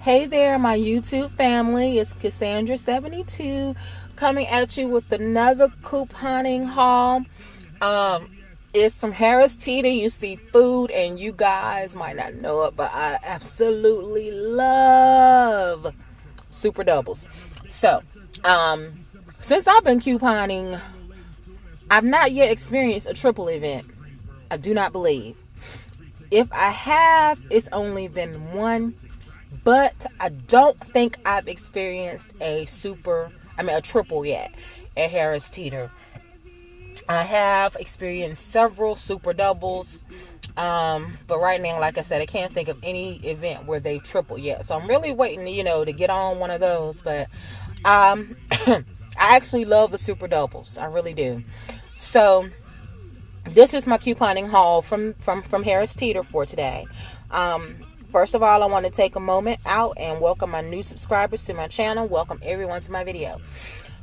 Hey there, my YouTube family. It's Cassandra72 coming at you with another couponing haul. Um, it's from Harris Teeter. You see food, and you guys might not know it, but I absolutely love super doubles. So, um, since I've been couponing, I've not yet experienced a triple event. I do not believe. If I have, it's only been one. But I don't think I've experienced a triple yet at Harris Teeter. I have experienced several super doubles. But right now, like I said, I can't think of any event where they triple yet. So I'm really waiting, to get on one of those. But I actually love the super doubles. I really do. So this is my couponing haul from Harris Teeter for today. First of all, I want to take a moment out and welcome my new subscribers to my channel. Welcome everyone to my video.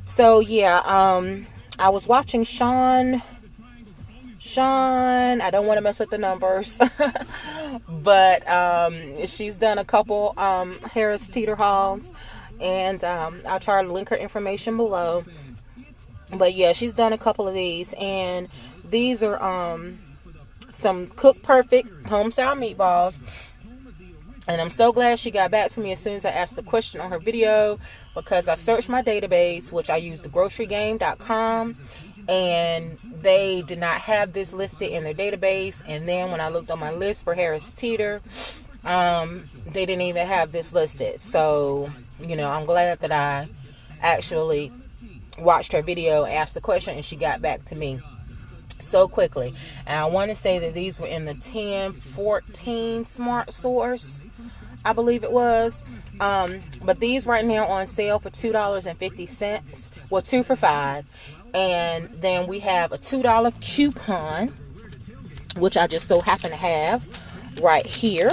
So yeah, I was watching Sean, I don't want to mess up the numbers, but she's done a couple Harris Teeter hauls, and I'll try to link her information below. But yeah, she's done a couple of these, and these are some Cook Perfect homestyle meatballs. And I'm so glad she got back to me as soon as I asked the question on her video, because I searched my database, which I used thegrocerygame.com, and they did not have this listed in their database. And then when I looked on my list for Harris Teeter, they didn't even have this listed. So, I'm glad that I actually watched her video, asked the question, and she got back to me so quickly. And I want to say that these were in the 1014 Smart Source, I believe it was. But these right now on sale for $2.50. Well, 2 for $5. And then we have a $2 coupon, which I just so happen to have right here.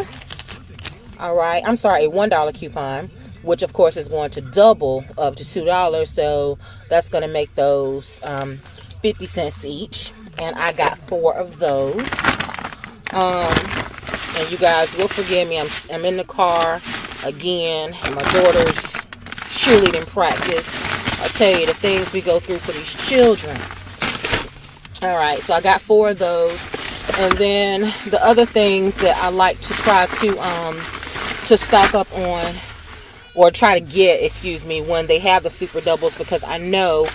All right, I'm sorry, a $1 coupon, which of course is going to double up to $2. So that's going to make those 50 cents each. And I got 4 of those. And you guys will forgive me. I'm in the car again, and my daughter's cheerleading practice. I tell you, the things we go through for these children. All right, so I got 4 of those. And then the other things that I like to try to stock up on, or try to get, when they have the super doubles, because I know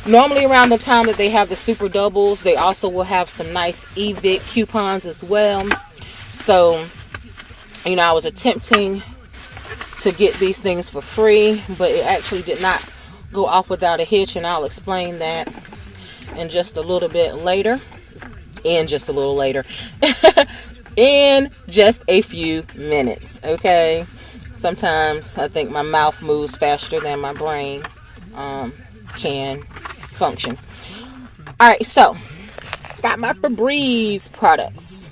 normally around the time that they have the super doubles, they also will have some nice evict coupons as well. So, I was attempting to get these things for free, but it actually did not go off without a hitch, and I'll explain that in just a little bit later. In just a little later. In just a few minutes, okay? Sometimes I think my mouth moves faster than my brain can function. Alright, so got my Febreze products,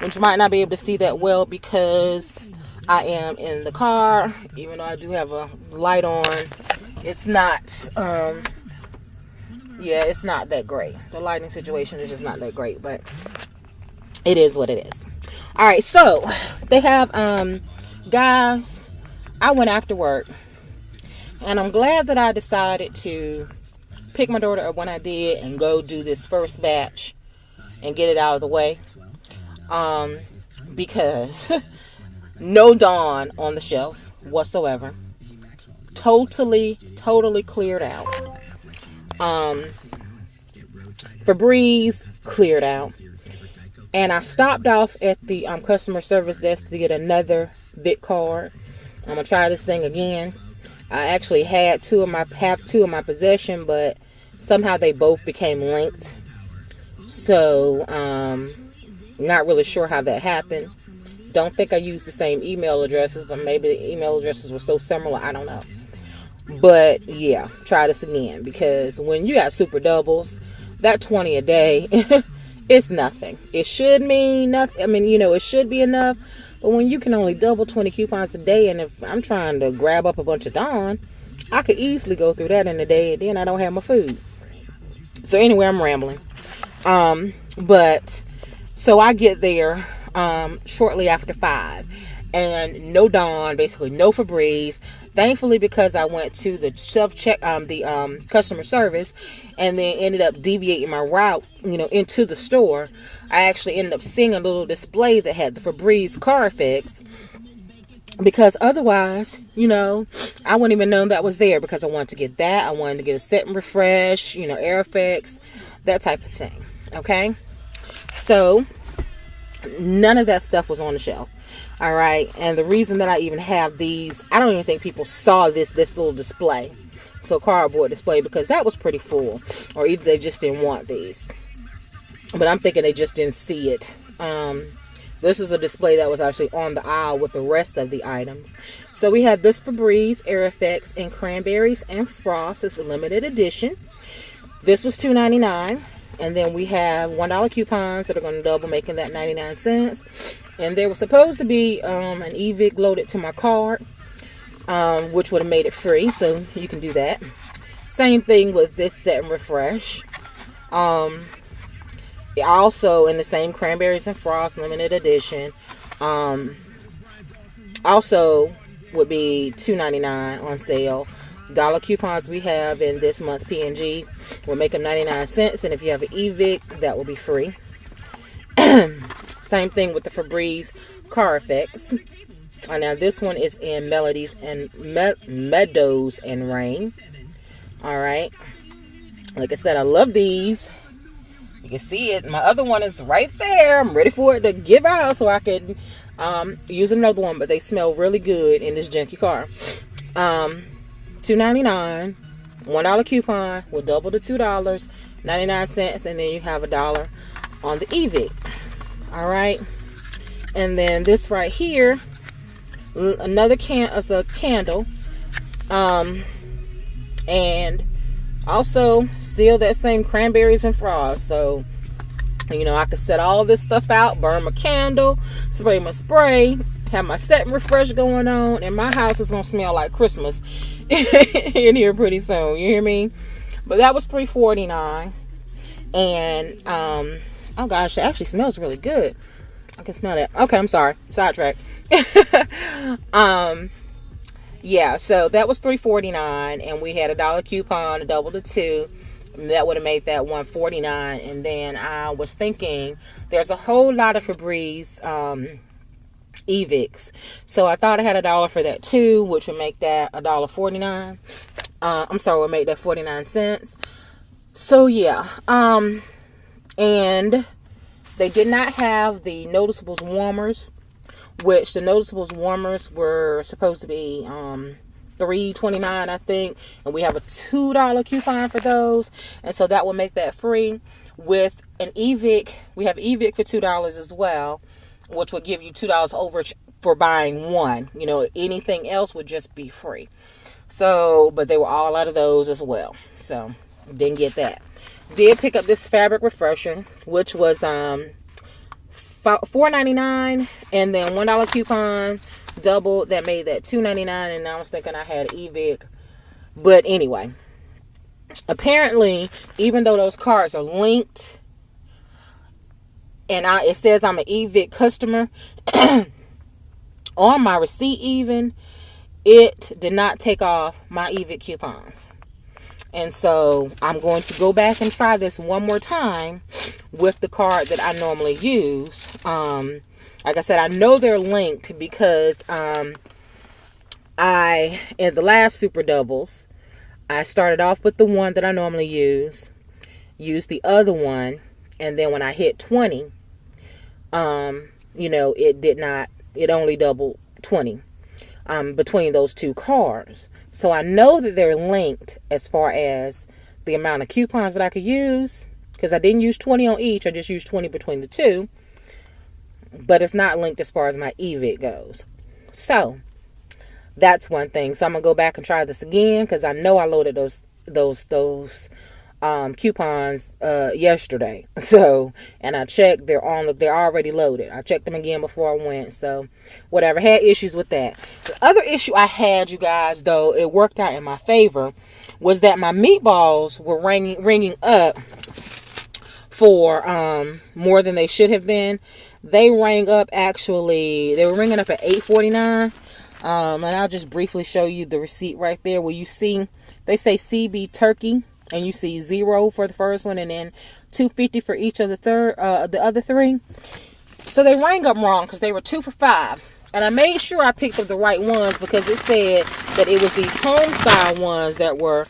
which you might not be able to see that well because I am in the car. Even though I do have a light on, it's not it's not that great. The lighting situation is just not that great, but it is what it is. Alright, so they have guys, I went after work, and I'm glad that I decided to pick my daughter up when I did and go do this first batch and get it out of the way. Because no Dawn on the shelf whatsoever. Totally cleared out. Febreze cleared out. And I stopped off at the customer service desk to get another bit card. I'm gonna try this thing again. I actually have 2 in my possession, but somehow they both became linked. So, not really sure how that happened. Don't think I used the same email addresses, but maybe the email addresses were so similar, I don't know. But yeah, try this again, because when you got super doubles, that 20 a day, it's nothing. It should mean nothing. I mean, it should be enough. But when you can only double 20 coupons a day, and if I'm trying to grab up a bunch of Dawn, I could easily go through that in a day, and then I don't have my food. So anyway, I'm rambling. But so I get there shortly after 5, and no Dawn, basically no Febreze. Thankfully, because I went to the customer service, and then ended up deviating my route, into the store, I actually ended up seeing a little display that had the Febreze car effects. Because otherwise, I wouldn't even know that was there, because I wanted to get that. I wanted to get a set and refresh, air effects, that type of thing. Okay? So, none of that stuff was on the shelf. All right? And the reason that I even have these, I don't even think people saw this little display. So, cardboard display, because that was pretty full. Or either they just didn't want these. But I'm thinking they just didn't see it. This is a display that was actually on the aisle with the rest of the items. So we have this Febreze Air Effects in Cranberries and Frost. It's a limited edition. This was $2.99. And then we have $1 coupons that are going to double, making that 99 cents. And there was supposed to be an eVic loaded to my card, which would have made it free. So you can do that. Same thing with this Set and Refresh. Also in the same Cranberries and Frost limited edition. Also would be $2.99 on sale. Dollar coupons we have in this month's P&G will make them 99 cents. And if you have an eVic, that will be free. Same thing with the Febreze car effects. Now this one is in Melodies and Meadows and Rain. Alright. Like I said, I love these. You can see it. My other one is right there. I'm ready for it to give out so I can use another one. But they smell really good in this junky car. $2.99. $1 coupon will double to $2. 99 cents. And then you have $1 on the eVic. Alright. And then this right here. Another candle. And also, still that same Cranberries and Frost. So, I could set all this stuff out, burn my candle, spray my spray, have my Set and Refresh going on, and my house is going to smell like Christmas in here pretty soon. You hear me? But that was $3.49. And, oh gosh, it actually smells really good. I can smell that. Okay, I'm sorry. Sidetrack. Yeah, so that was $3.49, and we had $1 coupon, a double to $2. That would have made that $1.49. And then I was thinking, there's a whole lot of Febreze eVics, so I thought I had $1 for that too, which would make that $1.49. I'm sorry, would make that 49 cents. So yeah, and they did not have the Noticeables warmers, which the Noticeables warmers were supposed to be $3.29, I think, and we have a $2 coupon for those, and so that will make that free. With an eVic, we have eVic for $2 as well, which would give you $2 overage for buying one. Anything else would just be free. So, but they were all out of those as well, so didn't get that. Did pick up this fabric refresher, which was $4.99, and then $1 coupon double, that made that $2.99. And I was thinking I had eVic, but anyway, apparently, even though those cards are linked, and it says I'm an eVic customer on my receipt, even it did not take off my eVic coupons. And so I'm going to go back and try this one more time with the card that I normally use. Like I said, I know they're linked because in the last Super Doubles, I started off with the one that I normally used the other one, and then when I hit 20, it only doubled 20 between those two cards. So I know that they're linked as far as the amount of coupons that I could use, because I didn't use 20 on each. I just used 20 between the two. But it's not linked as far as my eVic goes. So that's one thing. So I'm going to go back and try this again, because I know I loaded those coupons yesterday. So, and I checked, they're already loaded. I checked them again before I went. So whatever, had issues with that. The other issue I had, you guys, though it worked out in my favor, was that my meatballs were ringing up for more than they should have been. they rang up actually. They were ringing up at $8.49. And I'll just briefly show you the receipt right there where you see they say CB turkey, and you see 0 for the first one, and then $2.50 for each of the other three. So they rang up wrong because they were 2 for $5. And I made sure I picked up the right ones because it said that it was these home style ones that were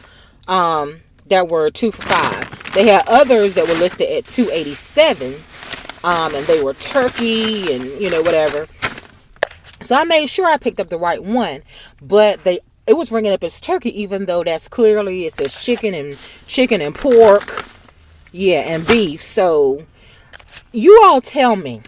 2 for $5. They had others that were listed at $2.87, and they were turkey and whatever. So I made sure I picked up the right one, but it was ringing up as turkey, even though that's clearly it says chicken and pork, yeah, and beef. So you all tell me,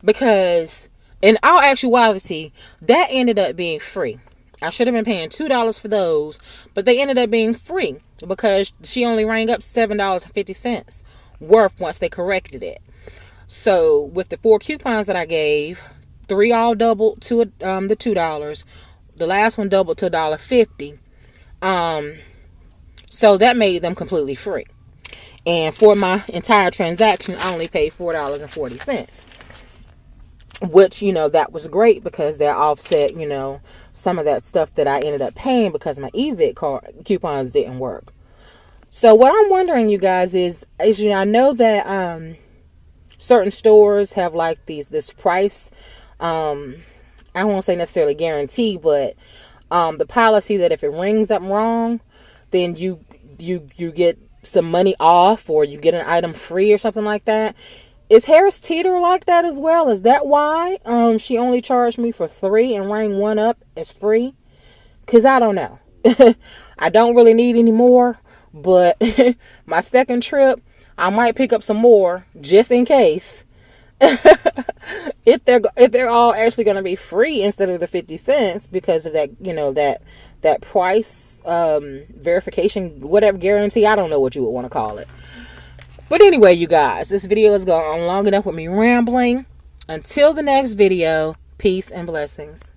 because in all actuality, that ended up being free. I should have been paying $2 for those, but they ended up being free because she only rang up $7.50 worth once they corrected it. So with the 4 coupons that I gave, 3 all doubled to the $2. The last one doubled to $1.50. So that made them completely free. And for my entire transaction, I only paid $4.40. Which, that was great because that offset, some of that stuff that I ended up paying because my eVIC card coupons didn't work. So what I'm wondering, you guys, is I know that certain stores have like this price. I won't say necessarily guarantee, but the policy that if it rings up wrong, then you get some money off, or you get an item free or something like that. Is Harris Teeter like that as well? Is that why she only charged me for 3 and rang one up as free? Because I don't know. I don't really need any more, but my second trip, I might pick up some more just in case. if they're all actually going to be free instead of the 50 cents because of that, that price verification, whatever guarantee, I don't know what you would want to call it. But anyway, you guys, this video has gone on long enough with me rambling. Until the next video, peace and blessings.